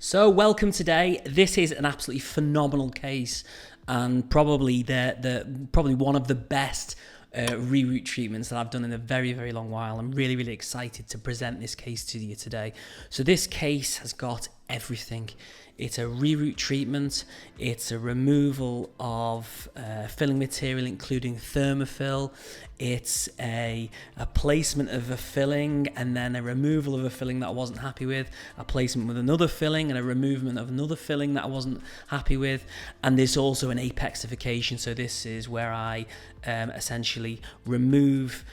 So welcome today. This is an absolutely phenomenal case and probably probably one of the best reroute treatments that I've done in a very, very long while. I'm really, really excited to present this case to you today. So this case has got everything. It's a reroute treatment, it's a removal of filling material including Thermafil, it's a placement of a filling and then a removal of a filling that I wasn't happy with, a placement with another filling and a removal of another filling that I wasn't happy with, and there's also an Apexification. So this is where I essentially remove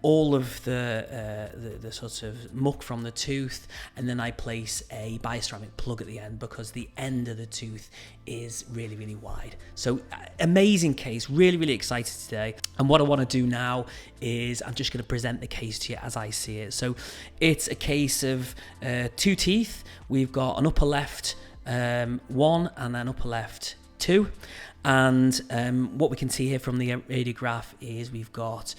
all of the sort of muck from the tooth, and then I place a bioceramic plug at the end because the end of the tooth is really, really wide. So amazing case, really, really excited today. And what I want to do now is I'm just going to present the case to you as I see it. So it's a case of two teeth. We've got an upper left 1 and an upper left 2. And what we can see here from the radiograph is we've got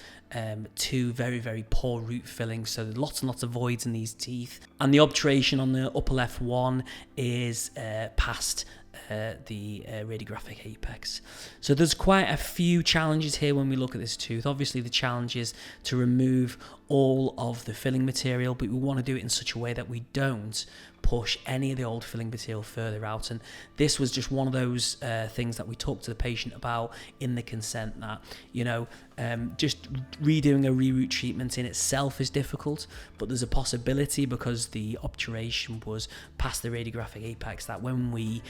two very, very poor root fillings, so lots and lots of voids in these teeth. And the obturation on the upper left 1 is past the radiographic apex. So there's quite a few challenges here when we look at this tooth. Obviously the challenge is to remove all of the filling material, but we want to do it in such a way that we don't push any of the old filling material further out. And this was just one of those things that we talked to the patient about in the consent, that, you know, just redoing a reroute treatment in itself is difficult, but there's a possibility, because the obturation was past the radiographic apex, that when we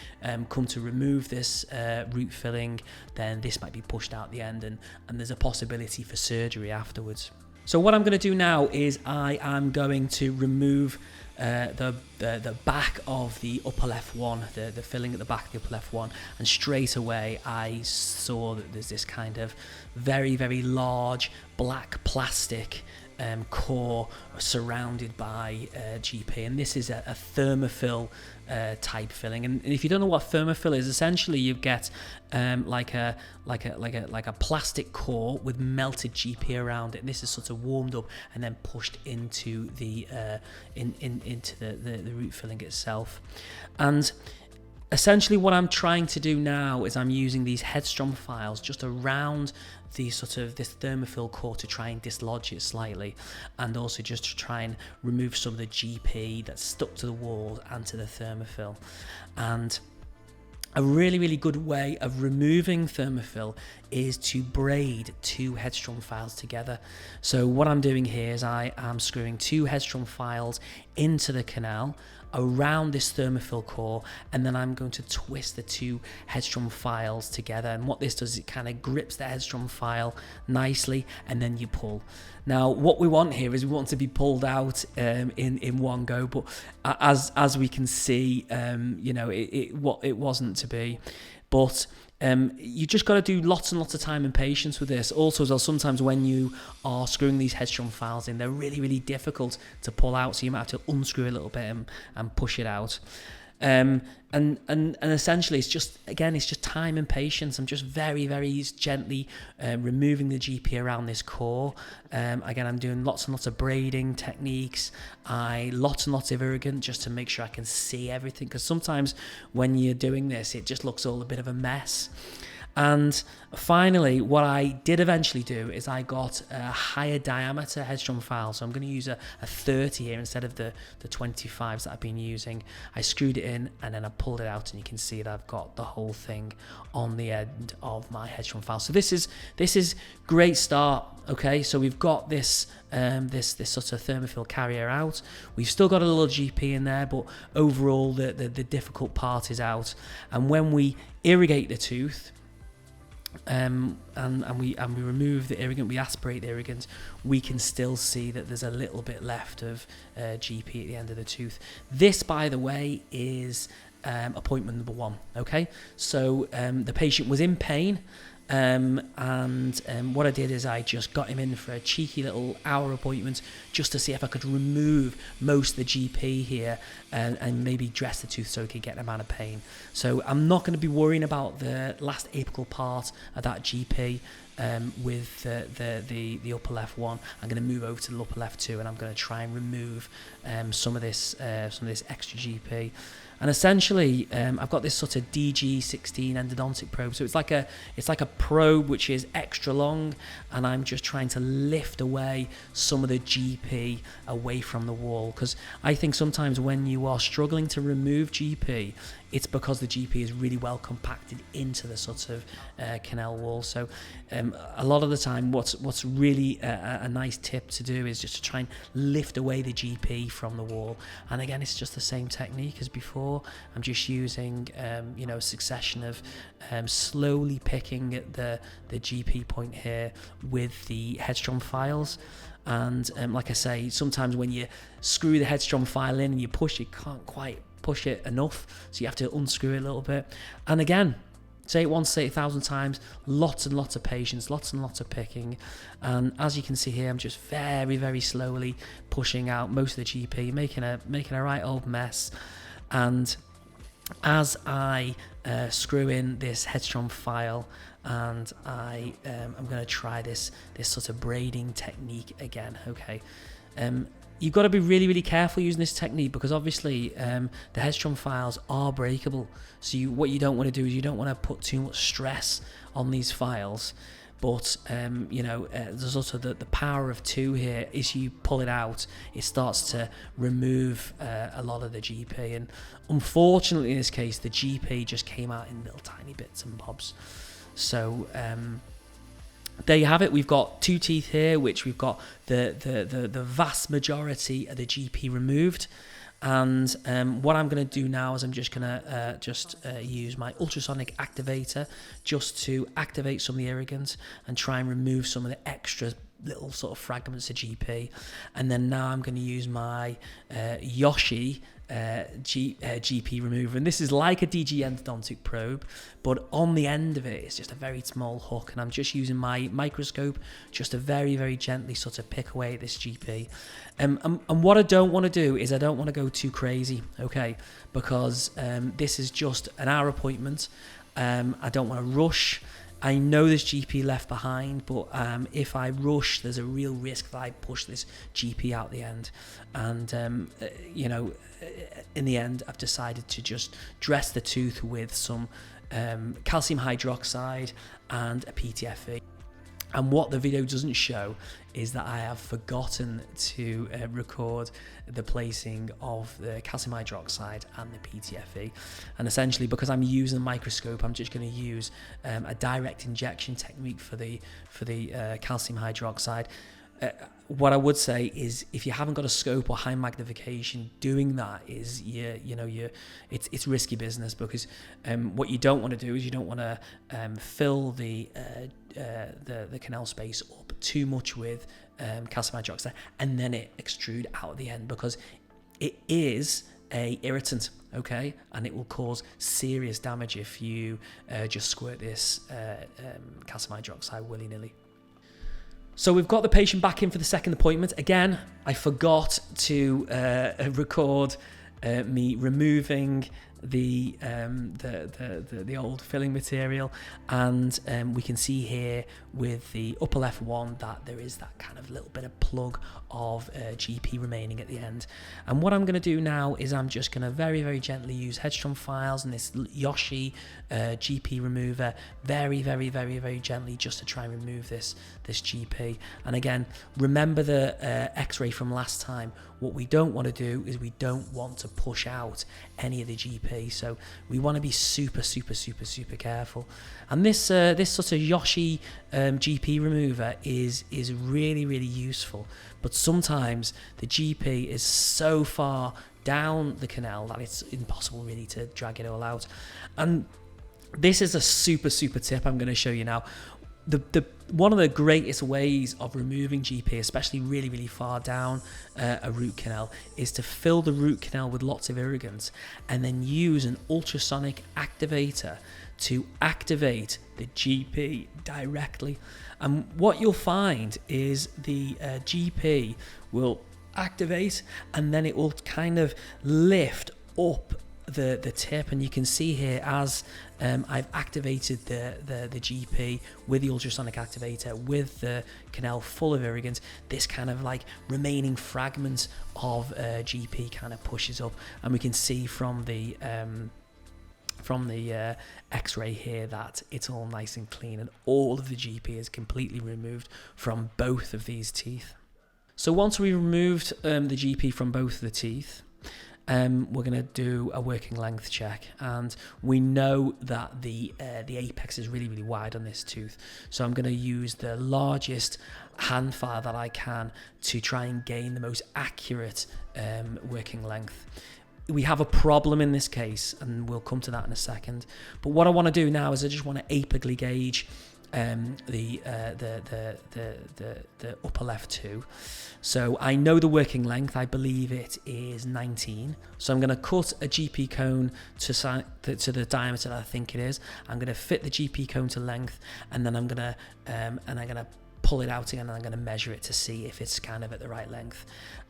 come to remove this root filling, then this might be pushed out the end, and there's a possibility for surgery afterwards. So what I'm going to do now is I am going to remove the back of the upper left 1, the filling at the back of the upper left 1, and straight away I saw that there's this kind of very, very large black plastic core surrounded by GP, and this is a Thermafil type filling. And if you don't know what Thermafil is, essentially you get like a plastic core with melted GP around it, and this is sort of warmed up and then pushed into the into the root filling itself. And essentially what I'm trying to do now is I'm using these headstrong files just around the sort of this Thermafil core to try and dislodge it slightly, and also just to try and remove some of the GP that's stuck to the walls and to the Thermafil. And a really, really good way of removing Thermafil is to braid two headstrong files together. So what I'm doing here is I am screwing two headstrong files into the canal around this Thermafil core, and then I'm going to twist the two headstrong files together. And what this does is it kind of grips the headstrong file nicely, and then you pull. Now what we want here is we want to be pulled out in one go, but as we can see, you know, it wasn't to be. But you just got to do lots and lots of time and patience with this. Also, as well, sometimes when you are screwing these headstrong files in, they're really, really difficult to pull out, so you might have to unscrew a little bit and push it out. And essentially it's just, again, it's just time and patience. I'm just very, very gently removing the GP around this core. Again, I'm doing lots and lots of braiding techniques, lots and lots of irrigant, just to make sure I can see everything, because sometimes when you're doing this it just looks all a bit of a mess. And finally, what I did eventually do is I got a higher diameter headstrong file. So I'm going to use a 30 here instead of the 25s that I've been using. I screwed it in and then I pulled it out, and you can see that I've got the whole thing on the end of my headstrong file. So this is great start. Okay, so we've got this this sort of Thermafil carrier out. We've still got a little GP in there, but overall the difficult part is out. And when we irrigate the tooth, and we remove the irrigant, we aspirate the irrigant, we can still see that there's a little bit left of GP at the end of the tooth. This, by the way, is appointment number 1. Okay, so the patient was in pain. What I did is I just got him in for a cheeky little hour appointment just to see if I could remove most of the GP here and maybe dress the tooth so he could get him out of pain. So I'm not going to be worrying about the last apical part of that GP. with the upper left one. I'm going to move over to the upper left two, and I'm going to try and remove some of this extra GP. And essentially, I've got this sort of DG16 endodontic probe. So it's like a probe which is extra long, and I'm just trying to lift away some of the GP away from the wall. Because I think sometimes when you are struggling to remove GP, it's because the GP is really well compacted into the sort of canal wall. So a lot of the time, what's really a nice tip to do is just to try and lift away the GP from the wall. And again, it's just the same technique as before. I'm just using a succession of slowly picking at the GP point here with the headstrong files. And like I say, sometimes when you screw the headstrong file in and you push, you can't quite push it enough, so you have to unscrew it a little bit. And again, say it once, say it 1,000 times, lots and lots of patience, lots and lots of picking. And as you can see here, I'm just very, very slowly pushing out most of the GP, making a right old mess. And as I screw in this headstrong file, and I'm going to try this sort of braiding technique again. Okay. You've got to be really, really careful using this technique, because obviously the headstrong files are breakable. So what you don't want to do is you don't want to put too much stress on these files. But there's also the power of 2 here. As you pull it out, it starts to remove a lot of the GP. And unfortunately, in this case, the GP just came out in little tiny bits and bobs. So there you have it. We've got 2 teeth here, which we've got the vast majority of the GP removed. And what I'm going to do now is I'm just going to use my ultrasonic activator just to activate some of the irrigants and try and remove some of the extra little sort of fragments of GP. And then now I'm going to use my Yoshi GP remover, and this is like a DG endodontic probe, but on the end of it is just a very small hook, and I'm just using my microscope just to very, very gently sort of pick away at this GP. And what I don't want to do is I don't want to go too crazy, okay, because this is just an hour appointment. I don't want to rush. I know there's GP left behind, but if I rush, there's a real risk that I push this GP out the end. And, in the end, I've decided to just dress the tooth with some calcium hydroxide and a PTFE. And what the video doesn't show is that I have forgotten to record the placing of the calcium hydroxide and the PTFE. And essentially, because I'm using a microscope, I'm just going to use a direct injection technique for the calcium hydroxide. What I would say is, if you haven't got a scope or high magnification, doing that is it's risky business, because what you don't want to do is you don't want to fill the canal space up too much with calcium hydroxide and then it extrude out at the end, because it is a irritant, okay, and it will cause serious damage if you just squirt this calcium hydroxide willy-nilly. So we've got the patient back in for the second appointment. Again, I forgot to record me removing the old filling material, and we can see here with the upper left one that there is that kind of little bit of plug of GP remaining at the end. And what I'm going to do now is I'm just going to very, very gently use headstrong files and this Yoshi GP remover, very, very, very, very gently, just to try and remove this GP. And again, remember the x-ray from last time. What we don't want to do is we don't want to push out any of the GP, so we want to be super, super, super, super careful. And this sort of Yoshi GP remover is really, really useful, but sometimes the GP is so far down the canal that it's impossible really to drag it all out. And this is a super, super tip I'm going to show you now. One of the greatest ways of removing GP, especially really, really far down a root canal, is to fill the root canal with lots of irrigants and then use an ultrasonic activator to activate the GP directly. And what you'll find is the GP will activate and then it will kind of lift up the tip, and you can see here as I've activated the GP with the ultrasonic activator with the canal full of irrigants, this kind of like remaining fragment of GP kind of pushes up, and we can see from the x-ray here that it's all nice and clean, and all of the GP is completely removed from both of these teeth. So once we removed the GP from both of the teeth, we're going to do a working length check, and we know that the apex is really wide on this tooth, so I'm going to use the largest hand file that I can to try and gain the most accurate working length. We have a problem in this case, and we'll come to that in a second, but what I want to do now is I just want to apically gauge the upper left 2. So I know the working length, I believe it is 19. So I'm going to cut a GP cone to the diameter that I think it is. I'm going to fit the GP cone to length, and then I'm going to pull it out again, and I'm going to measure it to see if it's kind of at the right length.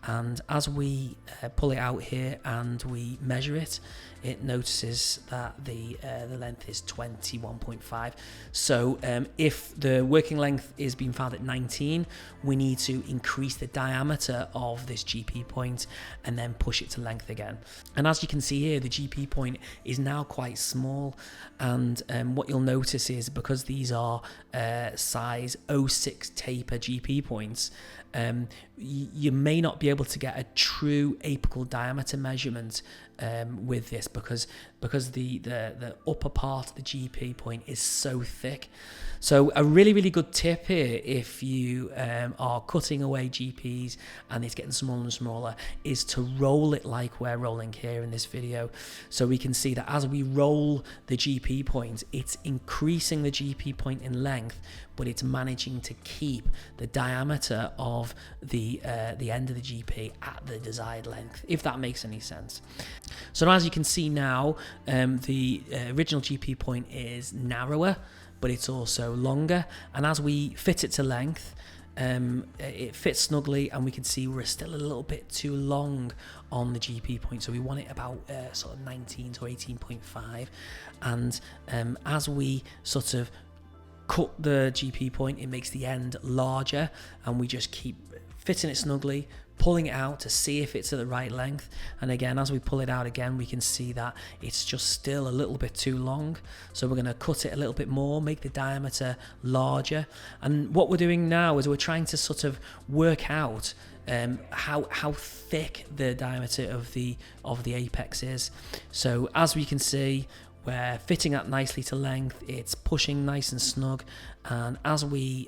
And as we pull it out here and we measure it, it notices that the length is 21.5. So if the working length is being found at 19, we need to increase the diameter of this GP point and then push it to length again. And as you can see here, the GP point is now quite small, and what you'll notice is because these are size 06 taper GP points, you may not be able to get a true apical diameter measurement with this because the upper part of the GP point is so thick. So a really good tip here, if you are cutting away GPs and it's getting smaller and smaller, is to roll it like we're rolling here in this video. So we can see that as we roll the GP point, it's increasing the GP point in length, but it's managing to keep the diameter of the end of the GP at the desired length, if that makes any sense. So as you can see now, the original GP point is narrower, but it's also longer, and as we fit it to length, it fits snugly, and we can see we're still a little bit too long on the GP point, so we want it about sort of 19 to 18.5, and as we sort of cut the GP point, it makes the end larger, and we just keep fitting it snugly, pulling it out to see if it's at the right length. And again, as we pull it out again, we can see that it's just still a little bit too long, so we're going to cut it a little bit more, make the diameter larger. And what we're doing now is we're trying to sort of work out how thick the diameter of the apex is. So as we can see, we're fitting that nicely to length, it's pushing nice and snug, and as we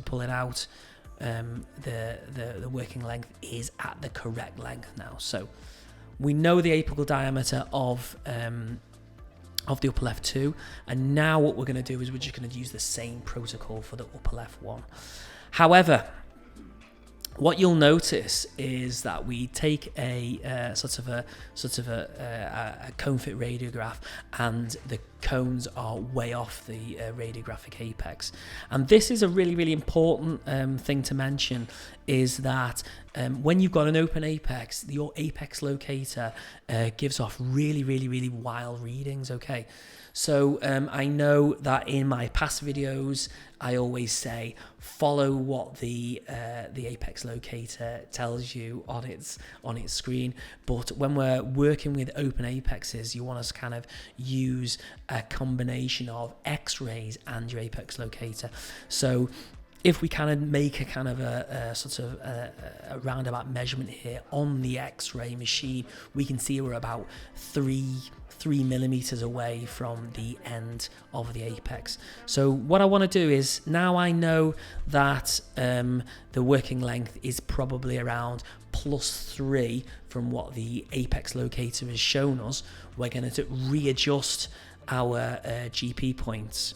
pull it out, the working length is at the correct length now. So we know the apical diameter of the upper left 2, and now what we're going to do is we're just going to use the same protocol for the upper left 1. However, what you'll notice is that we take a sort of a cone fit radiograph, and the cones are way off the radiographic apex. And this is a really important thing to mention, is that when you've got an open apex, your apex locator gives off really wild readings. Okay, so I know that in my past videos I always say follow what the apex locator tells you on its screen, but when we're working with open apexes, you want to kind of use a combination of x-rays and your apex locator. So if we kind of make a kind of a sort of a roundabout measurement here on the x-ray machine, we can see we're about 3 millimeters away from the end of the apex. So what I want to do is, now I know that the working length is probably around +3 from what the apex locator has shown us, we're going to readjust our GP points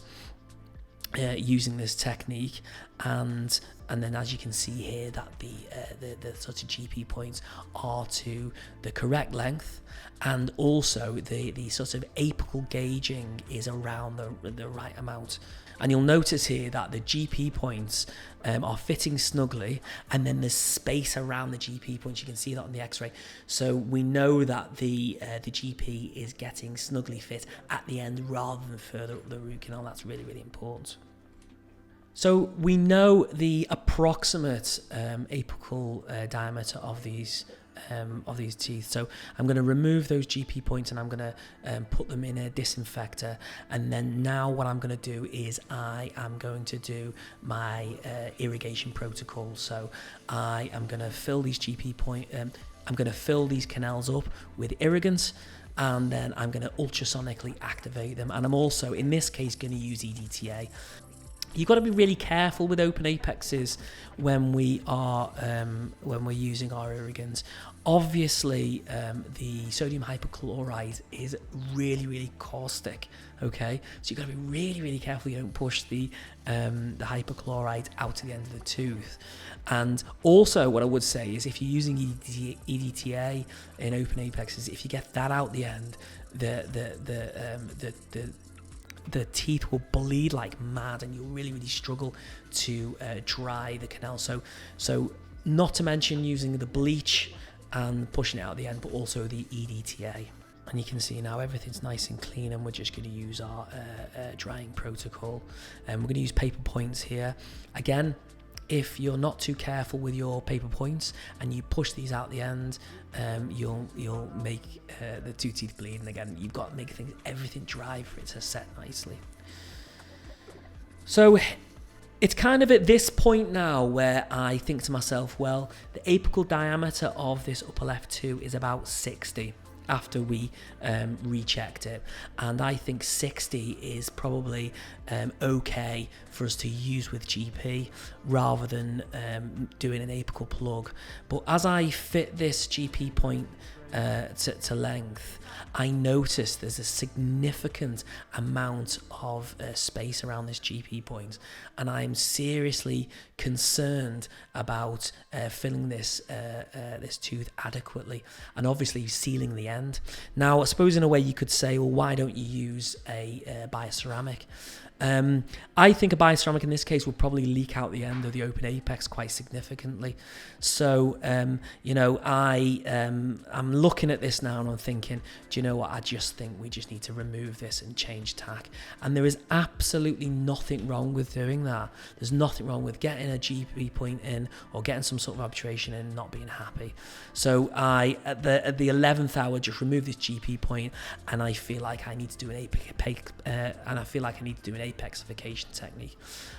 using this technique, and then as you can see here that the sort of GP points are to the correct length, and also the sort of apical gauging is around the right amount. And you'll notice here that the GP points are fitting snugly, and then there's space around the GP points. You can see that on the X-ray. So we know that the GP is getting snugly fit at the end rather than further up the root canal. That's really, really important. So we know the approximate apical diameter of these teeth. So I'm going to remove those GP points and I'm going to put them in a disinfector. And then now what I'm going to do is I am going to do my irrigation protocol. So I am going to fill these I'm going to fill these canals up with irrigants, and then I'm going to ultrasonically activate them. And I'm also, in this case, going to use EDTA. You've got to be really careful with open apexes when we're using our irrigants. Obviously, the sodium hypochlorite is really, really caustic. Okay, so you've got to be really, really careful you don't push the hypochlorite out to the end of the tooth. And also, what I would say is, if you're using EDTA in open apexes, if you get that out the end, the teeth will bleed like mad, and you'll really, really struggle to dry the canal. So not to mention using the bleach and pushing it out at the end, but also the EDTA. And you can see now everything's nice and clean, and we're just going to use our drying protocol. And we're going to use paper points here. Again, if you're not too careful with your paper points and you push these out the end, you'll make the two teeth bleed. And again, you've got to make everything dry for it to set nicely. So it's kind of at this point now where I think to myself, well, the apical diameter of this upper left 2 is about 60 after we rechecked it, and I think 60 is probably okay for us to use with GP rather than doing an apical plug. But as I fit this GP point to length, I noticed there's a significant amount of space around this GP point, and I'm seriously concerned about filling this tooth adequately, and obviously sealing the end. Now, I suppose in a way you could say, well, why don't you use a bioceramic? I think a bioceramic in this case will probably leak out the end of the open apex quite significantly. So, I'm looking at this now and I'm thinking, do you know what? I just think we just need to remove this and change tack. And there is absolutely nothing wrong with doing that. There's nothing wrong with getting a GP point in or getting some sort of obturation in and not being happy. So I, at the 11th hour, just remove this GP point, and I feel like I need to do an Apexification technique.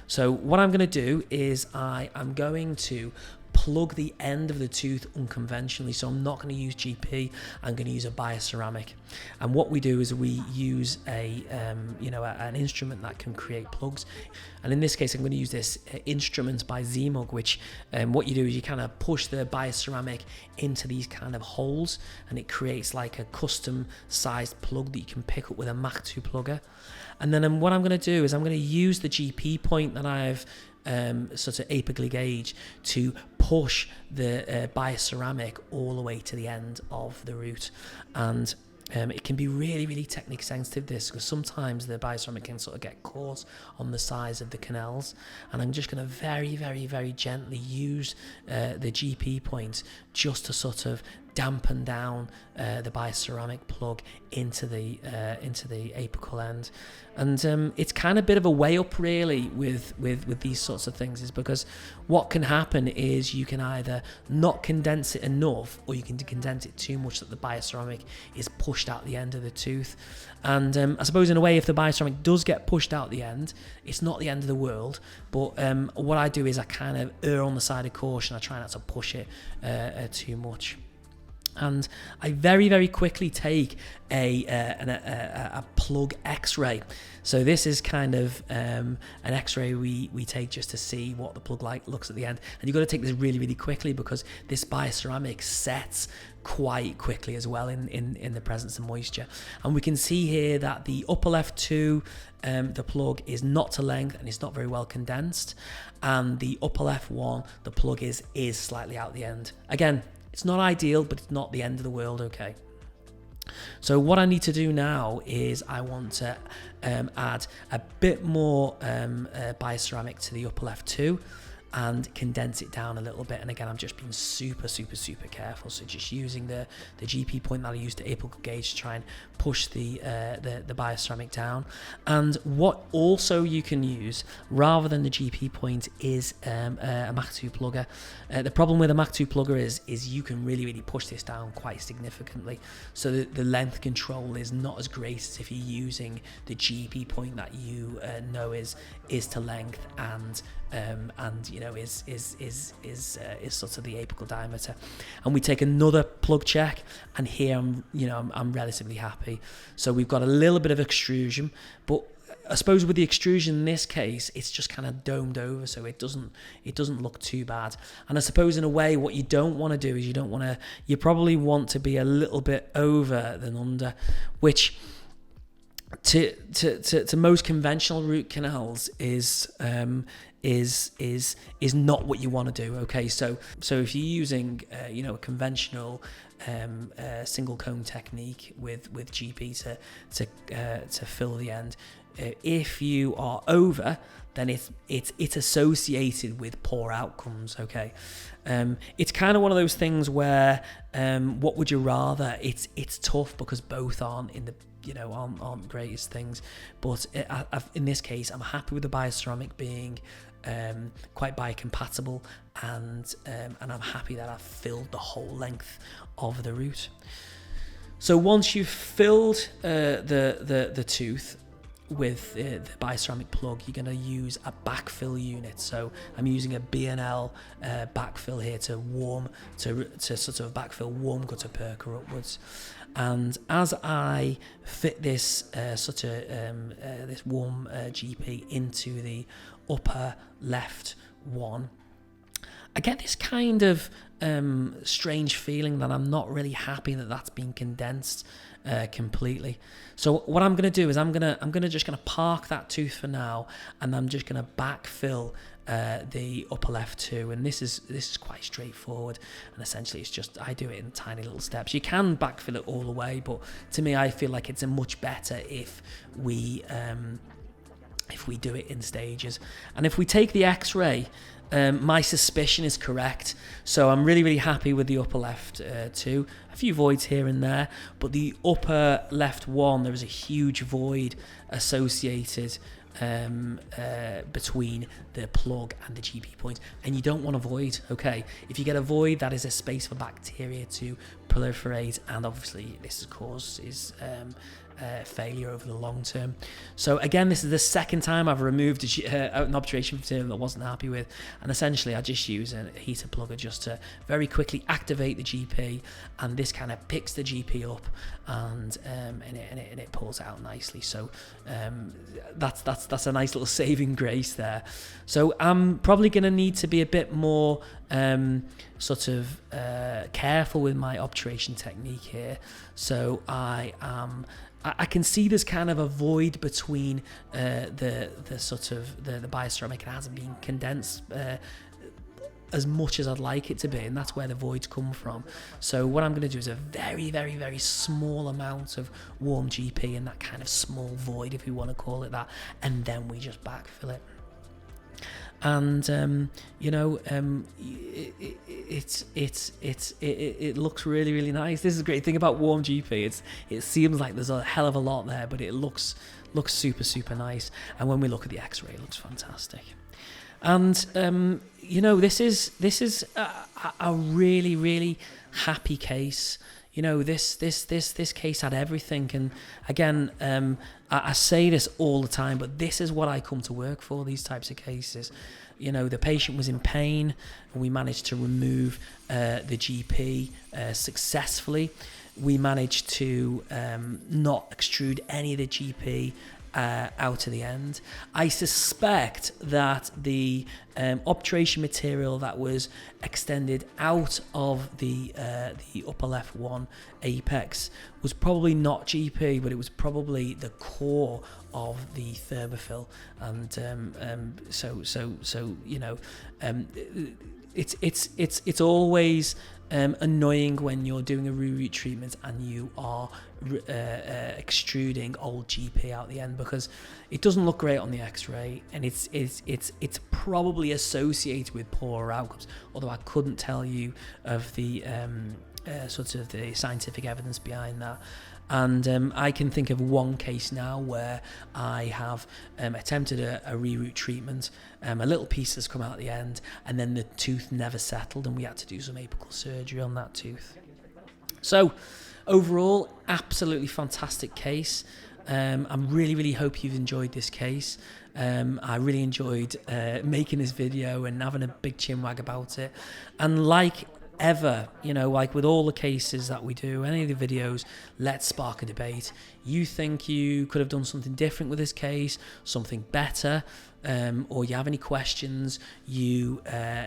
So what I'm going to do is I am going to plug the end of the tooth unconventionally. So I'm not going to use GP. I'm going to use a bioceramic. And what we do is we use an instrument that can create plugs. And in this case, I'm going to use this instrument by Z-Mug, which what you do is you kind of push the bioceramic into these kind of holes, and it creates like a custom sized plug that you can pick up with a Mach 2 plugger. And then what I'm going to do is I'm going to use the GP point that I've sort of apically gauged to push the bioceramic all the way to the end of the root. And it can be really, really technique sensitive, this, because sometimes the bioceramic can sort of get caught on the sides of the canals. And I'm just going to very, very, very gently use the GP point just to sort of dampen down the bioceramic plug into the apical end. And it's kind of a bit of a way up really with these sorts of things, is because what can happen is you can either not condense it enough, or you can condense it too much that the bioceramic is pushed out the end of the tooth. And I suppose in a way, if the bioceramic does get pushed out the end, it's not the end of the world. But what I do is I kind of err on the side of caution. I try not to push it too much. And I very, very quickly take a plug X-ray. So this is kind of an X-ray we take just to see what the plug looks at the end. And you've got to take this really, really quickly, because this bioceramic sets quite quickly as well in the presence of moisture. And we can see here that the upper left 2, the plug is not to length and it's not very well condensed. And the upper left 1, the plug is slightly out the end. Again, it's not ideal, but it's not the end of the world, okay? So what I need to do now is I want to add a bit more bioceramic to the upper left too, and condense it down a little bit. And again, I'm just being super careful. So just using the GP point that I used to apical gauge to try and push the bioceramic down. And what also you can use rather than the GP point is a Mach 2 plugger. The problem with a Mach 2 plugger is you can really push this down quite significantly. So the length control is not as great as if you're using the GP point that you know is to length and you know is sort of the apical diameter. And we take another plug check, and here I'm relatively happy. So we've got a little bit of extrusion, but I suppose with the extrusion in this case, it's just kind of domed over, so it doesn't look too bad. And I suppose in a way, what you don't want to do is you probably want to be a little bit over than under, which to most conventional root canals is not what you want to do. Okay, so if you're using a conventional single cone technique with GP to fill the end, if you are over, then it's associated with poor outcomes. Okay, it's kind of one of those things where what would you rather? It's tough because both aren't in the aren't greatest things, but in this case I'm happy with the bioceramic being quite biocompatible, and I'm happy that I've filled the whole length of the root. So once you've filled the tooth with the bioceramic plug, you're going to use a backfill unit. So I'm using a B&L backfill here to sort of backfill warm gutter perker upwards. And as I fit this this warm GP into the upper left one, I get this kind of strange feeling that I'm not really happy that that's been condensed completely. So what I'm going to do is I'm just going to park that tooth for now, and I'm just going to backfill the upper left too. And this is quite straightforward, and essentially it's just I do it in tiny little steps. You can backfill it all the way, but to me I feel like it's a much better if we do it in stages. And if we take the X-ray, my suspicion is correct. So I'm really happy with the upper left too. A few voids here and there, but the upper left one, there is a huge void associated between the plug and the GP point, and you don't want a void. Okay, if you get a void, that is a space for bacteria to proliferate, and obviously this causes failure over the long term. So again, this is the second time I've removed an obturation material that I wasn't happy with, and essentially I just use a heater plugger just to very quickly activate the GP, and this kind of picks the GP up and it pulls out nicely. So that's a nice little saving grace there. So I'm probably going to need to be a bit more careful with my obturation technique here. So I can see there's kind of a void between the bioceramic. It hasn't been condensed as much as I'd like it to be, and that's where the voids come from. So what I'm going to do is a very small amount of warm GP in that kind of small void, if you want to call it that, and then we just backfill it. And it looks really nice. This is a great thing about warm GP. It seems like there's a hell of a lot there, but it looks super nice. And when we look at the X-ray, it looks fantastic. And this is a really happy case. This case had everything. And again, I say this all the time, but this is what I come to work for, these types of cases. The patient was in pain, and we managed to remove the GP successfully. We managed to not extrude any of the GP out to the end. I suspect that the obturation material that was extended out of the upper left one apex was probably not GP, but it was probably the core of the Thermafil, and it's always annoying when you're doing a re-root treatment and you are extruding old GP out the end, because it doesn't look great on the X-ray, and it's probably associated with poorer outcomes. Although I couldn't tell you of the sort of the scientific evidence behind that. And I can think of one case now where I have attempted a re-root treatment, a little piece has come out at the end, and then the tooth never settled, and we had to do some apical surgery on that tooth. So overall, absolutely fantastic case. I really hope you've enjoyed this case. I really enjoyed making this video and having a big chinwag about it. And like ever, you know, like with all the cases that we do, any of the videos, let's spark a debate. You think you could have done something different with this case, something better, or you have any questions, you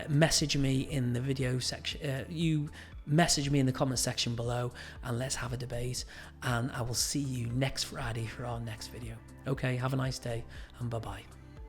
message me in the video section, you message me in the comment section below, and let's have a debate. And I will see you next Friday for our next video. Okay, have a nice day, and bye-bye.